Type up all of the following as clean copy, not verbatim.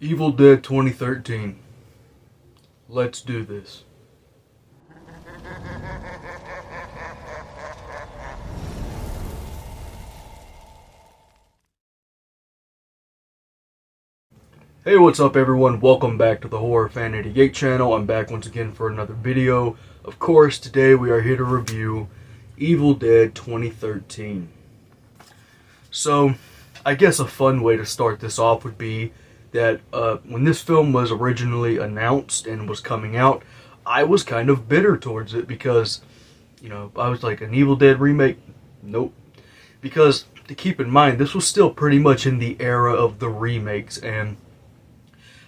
Evil Dead 2013. Let's do this. Hey, what's up everyone? Welcome back to the Horror Fan 88 channel. I'm back once again for another video. Of course, today we are here to review Evil Dead 2013. So, I guess a fun way to start this off would be that when this film was originally announced and was coming out, I was kind of bitter towards it because, I was like, an Evil Dead remake? Nope. Because, to keep in mind, this was still pretty much in the era of the remakes, and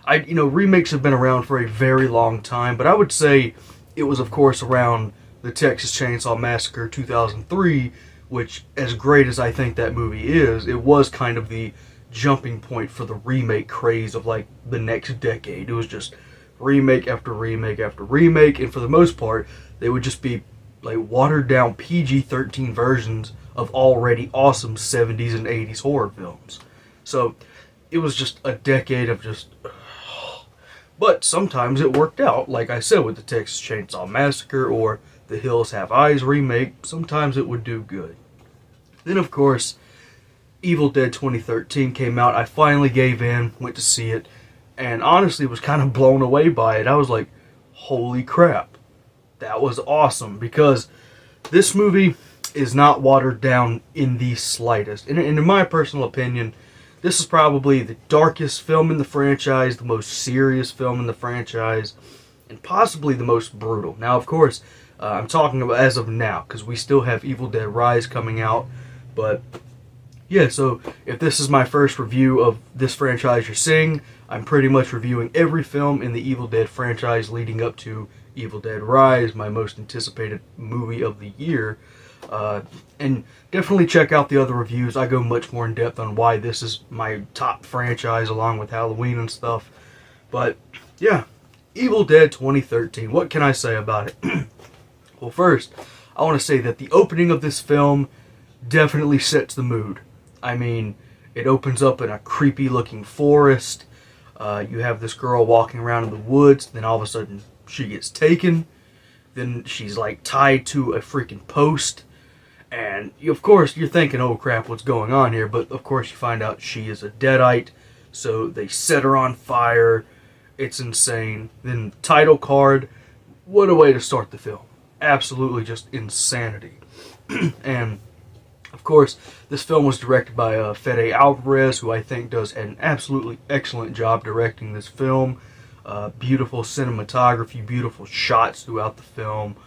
remakes have been around for a very long time, but I would say it was, of course, around the Texas Chainsaw Massacre 2003, which, as great as I think that movie is, it was kind of the jumping point for the remake craze of, like, the next decade. It was just remake after remake after remake, and for the most part, they would just be, like, watered-down PG-13 versions of already awesome 70s and 80s horror films. So, it was just a decade of just... But sometimes it worked out, like I said with the Texas Chainsaw Massacre or the Hills Have Eyes remake. Sometimes it would do good. Then, of course, Evil Dead 2013 came out. I finally gave in, went to see it, and honestly was kind of blown away by it. I was like, holy crap, that was awesome, because this movie is not watered down in the slightest. And in my personal opinion, this is probably the darkest film in the franchise, the most serious film in the franchise, and possibly the most brutal. Now, of course, I'm talking about as of now, because we still have Evil Dead Rise coming out. But, yeah, so if this is my first review of this franchise you're seeing, I'm pretty much reviewing every film in the Evil Dead franchise leading up to Evil Dead Rise, my most anticipated movie of the year. And definitely check out the other reviews. I go much more in depth on why this is my top franchise along with Halloween and stuff. But yeah, Evil Dead 2013. What can I say about it? Well, first, I want to say that the opening of this film definitely sets the mood. I mean, it opens up in a creepy looking forest. You have this girl walking around in the woods, then all of a sudden she gets taken. Then she's like tied to a freaking post. And, of course, you're thinking, oh crap, what's going on here? But, of course, you find out she is a Deadite. So they set her on fire. It's insane. Then, title card. What a way to start the film. Absolutely just insanity. And, of course, this film was directed by Fede Alvarez, who I think does an absolutely excellent job directing this film. Beautiful cinematography, beautiful shots throughout the film.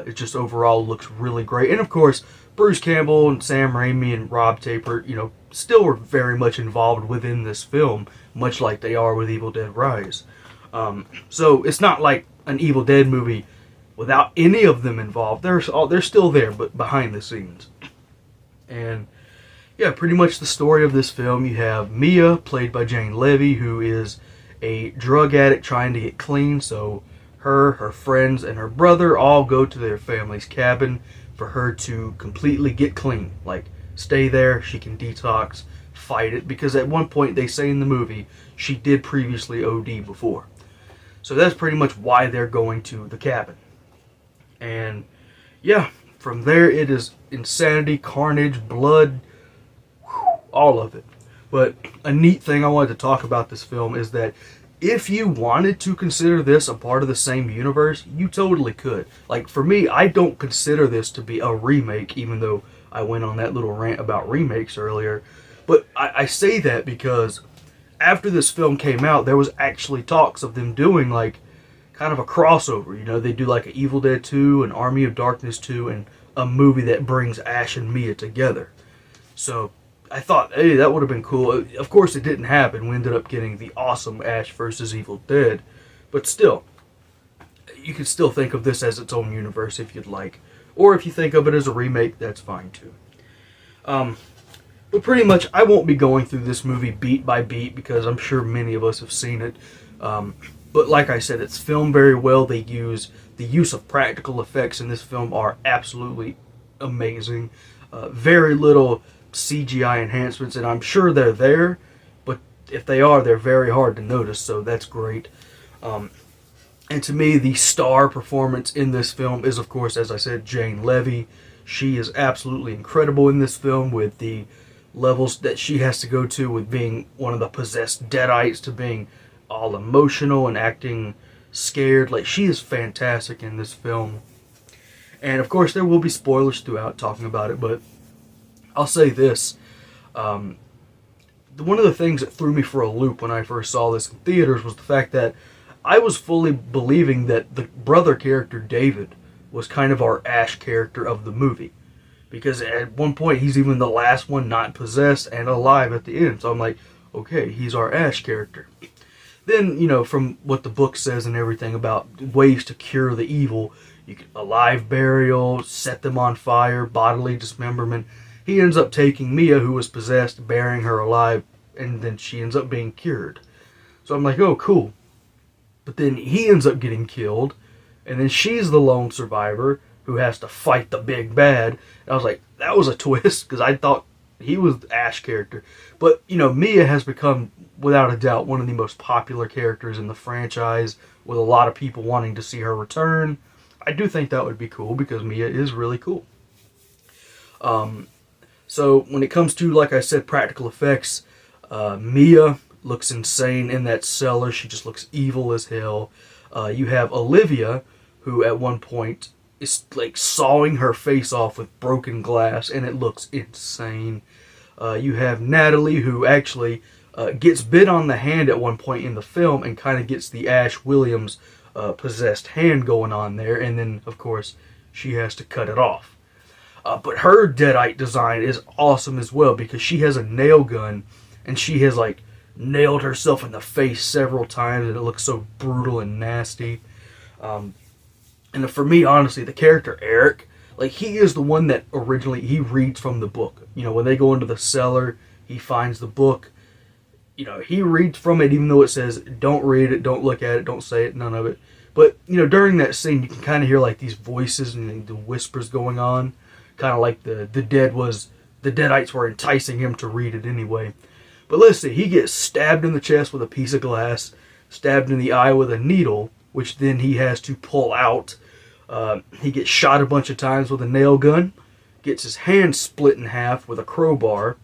It just overall looks really great. And of course, Bruce Campbell and Sam Raimi and Rob Tapert, still are very much involved within this film, much like they are with Evil Dead Rise. So it's not like an Evil Dead movie without any of them involved. They're still there, but behind the scenes. And yeah, pretty much the story of this film, you have Mia, played by Jane Levy, who is a drug addict trying to get clean, so her friends, and her brother all go to their family's cabin for her to completely get clean. Like, stay there, she can detox, fight it, because at one point they say in the movie she did previously OD before. So that's pretty much why they're going to the cabin. And yeah, from there it is insanity, carnage, blood, all of it. But a neat thing I wanted to talk about this film is that if you wanted to consider this a part of the same universe, you totally could. Like, for me, I don't consider this to be a remake, even though I went on that little rant about remakes earlier. But I say that because after this film came out, there was actually talks of them doing, like, kind of a crossover. They do, like, an Evil Dead 2, an Army of Darkness 2, and a movie that brings Ash and Mia together. So I thought, hey, that would have been cool. Of course, it didn't happen. We ended up getting the awesome Ash vs. Evil Dead. But still, you could still think of this as its own universe if you'd like. Or if you think of it as a remake, that's fine too. But pretty much, I won't be going through this movie beat by beat because I'm sure many of us have seen it. But like I said, it's filmed very well. The use of practical effects in this film are absolutely amazing. Very little CGI enhancements, and I'm sure they're there, but if they are, they're very hard to notice, so that's great. And to me, the star performance in this film is, of course, as I said, Jane Levy. She is absolutely incredible in this film with the levels that she has to go to with being one of the possessed Deadites to being all emotional and acting scared. Like, she is fantastic in this film. And, of course, there will be spoilers throughout talking about it, but I'll say this. One of the things that threw me for a loop when I first saw this in theaters was the fact that I was fully believing that the brother character, David, was kind of our Ash character of the movie. Because at one point, he's even the last one not possessed and alive at the end. So I'm like, okay, he's our Ash character. Then, from what the book says and everything about ways to cure the evil, you can alive burial, set them on fire, bodily dismemberment. He ends up taking Mia, who was possessed, burying her alive, and then she ends up being cured. So I'm like, oh, cool. But then he ends up getting killed, and then she's the lone survivor who has to fight the big bad. And I was like, that was a twist, because I thought he was the Ash character. But, Mia has become, without a doubt, one of the most popular characters in the franchise, with a lot of people wanting to see her return. I do think that would be cool, because Mia is really cool. So, when it comes to, like I said, practical effects, Mia looks insane in that cellar. She just looks evil as hell. You have Olivia, who at one point is like sawing her face off with broken glass, and it looks insane. You have Natalie, who actually gets bit on the hand at one point in the film and kind of gets the Ash Williams possessed hand going on there, and then, of course, she has to cut it off. But her Deadite design is awesome as well, because she has a nail gun, and she has, like, nailed herself in the face several times, and it looks so brutal and nasty. And for me, honestly, the character Eric, like, he is the one that originally, he reads from the book. When they go into the cellar, he finds the book. He reads from it, even though it says, don't read it, don't look at it, don't say it, none of it. But, during that scene, you can kind of hear, like, these voices and the whispers going on. Kind of like the Deadites were enticing him to read it anyway. But let's see, he gets stabbed in the chest with a piece of glass, stabbed in the eye with a needle, which then he has to pull out. He gets shot a bunch of times with a nail gun, gets his hand split in half with a crowbar,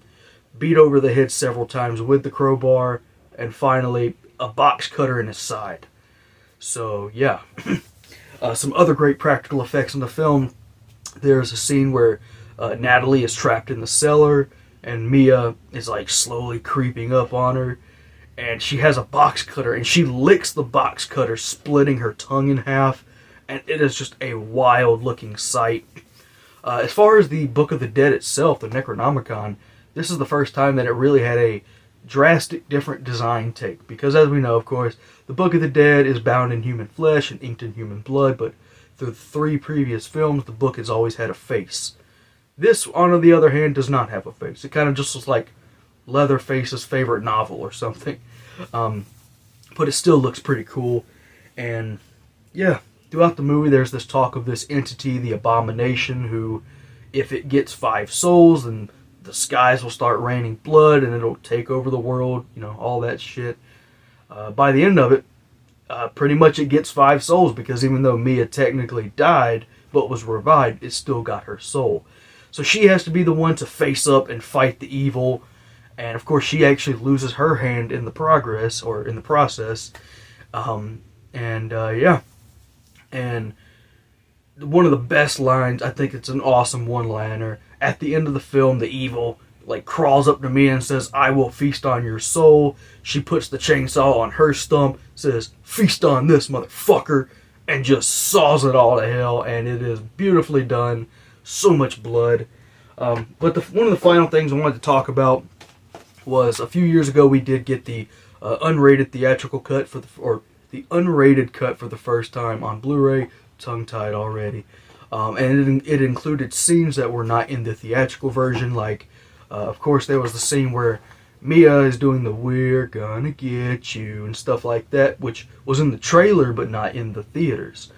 beat over the head several times with the crowbar, and finally a box cutter in his side. So, yeah. Some other great practical effects in the film. There's a scene where Natalie is trapped in the cellar, and Mia is like slowly creeping up on her, and she has a box cutter, and she licks the box cutter, splitting her tongue in half, and it is just a wild looking sight. As far as the Book of the Dead itself, the Necronomicon, this is the first time that it really had a drastic different design take, because as we know, of course, the Book of the Dead is bound in human flesh and inked in human blood, but through the 3 previous films, the book has always had a face. This, on the other hand, does not have a face. It kind of just looks like Leatherface's favorite novel or something. But it still looks pretty cool. And, yeah, throughout the movie, there's this talk of this entity, the Abomination, who, if it gets 5 souls, then the skies will start raining blood, and it'll take over the world, all that shit. By the end of it, pretty much it gets 5 souls, because even though Mia technically died, but was revived, it still got her soul. So she has to be the one to face up and fight the evil, and of course she actually loses her hand in the process. Yeah. And one of the best lines, I think it's an awesome one-liner, at the end of the film, the evil crawls up to Mia and says, "I will feast on your soul." She puts the chainsaw on her stump, says, "Feast on this, motherfucker," and just saws it all to hell, and it is beautifully done. So much blood. But one of the final things I wanted to talk about was a few years ago we did get the unrated theatrical cut or the unrated cut for the first time on Blu-ray. Tongue-tied already. And it included scenes that were not in the theatrical version, like, of course, there was the scene where Mia is doing the "We're gonna get you" and stuff like that, which was in the trailer but not in the theaters.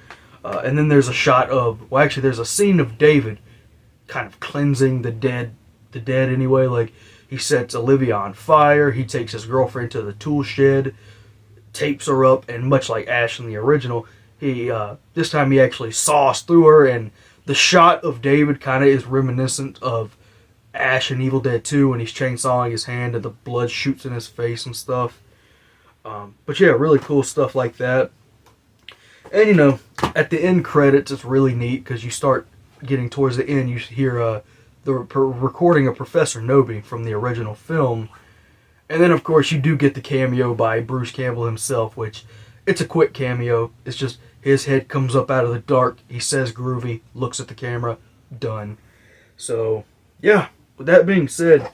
And then there's a shot of, there's a scene of David kind of cleansing the dead anyway. Like, He sets Olivia on fire. He takes his girlfriend to the tool shed, tapes her up, and much like Ash in the original, he this time he actually saws through her, and the shot of David kind of is reminiscent of Ash in Evil Dead 2 when he's chainsawing his hand and the blood shoots in his face and stuff. But yeah, really cool stuff like that. And you know, at the end credits, it's really neat because you start getting towards the end, you hear the recording of Professor Noby from the original film. And then, of course, you do get the cameo by Bruce Campbell himself, which it's a quick cameo. It's just his head comes up out of the dark. He says groovy, looks at the camera, done. So, yeah, with that being said,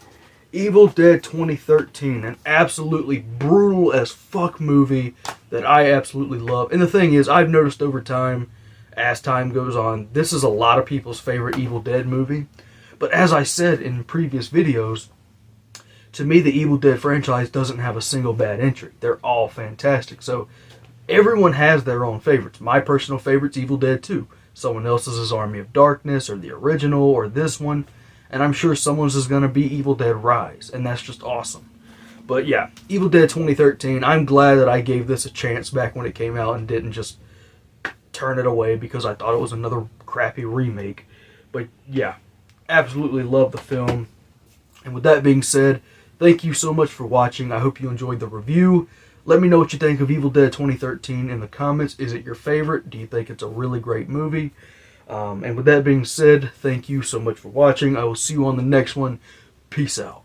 Evil Dead 2013, an absolutely brutal as fuck movie that I absolutely love. And the thing is, I've noticed over time, as time goes on, this is a lot of people's favorite Evil Dead movie. But as I said in previous videos, to me the Evil Dead franchise doesn't have a single bad entry. They're all fantastic. So everyone has their own favorites. My personal favorite's Evil Dead 2. Someone else's is Army of Darkness, or the original, or this one. And I'm sure someone's is going to be Evil Dead Rise, and that's just awesome. But yeah, Evil Dead 2013, I'm glad that I gave this a chance back when it came out and didn't just turn it away because I thought it was another crappy remake. But yeah, absolutely love the film. And with that being said, thank you so much for watching. I hope you enjoyed the review. Let me know what you think of Evil Dead 2013 in the comments. Is it your favorite? Do you think it's a really great movie? And with that being said, thank you so much for watching. I will see you on the next one. Peace out.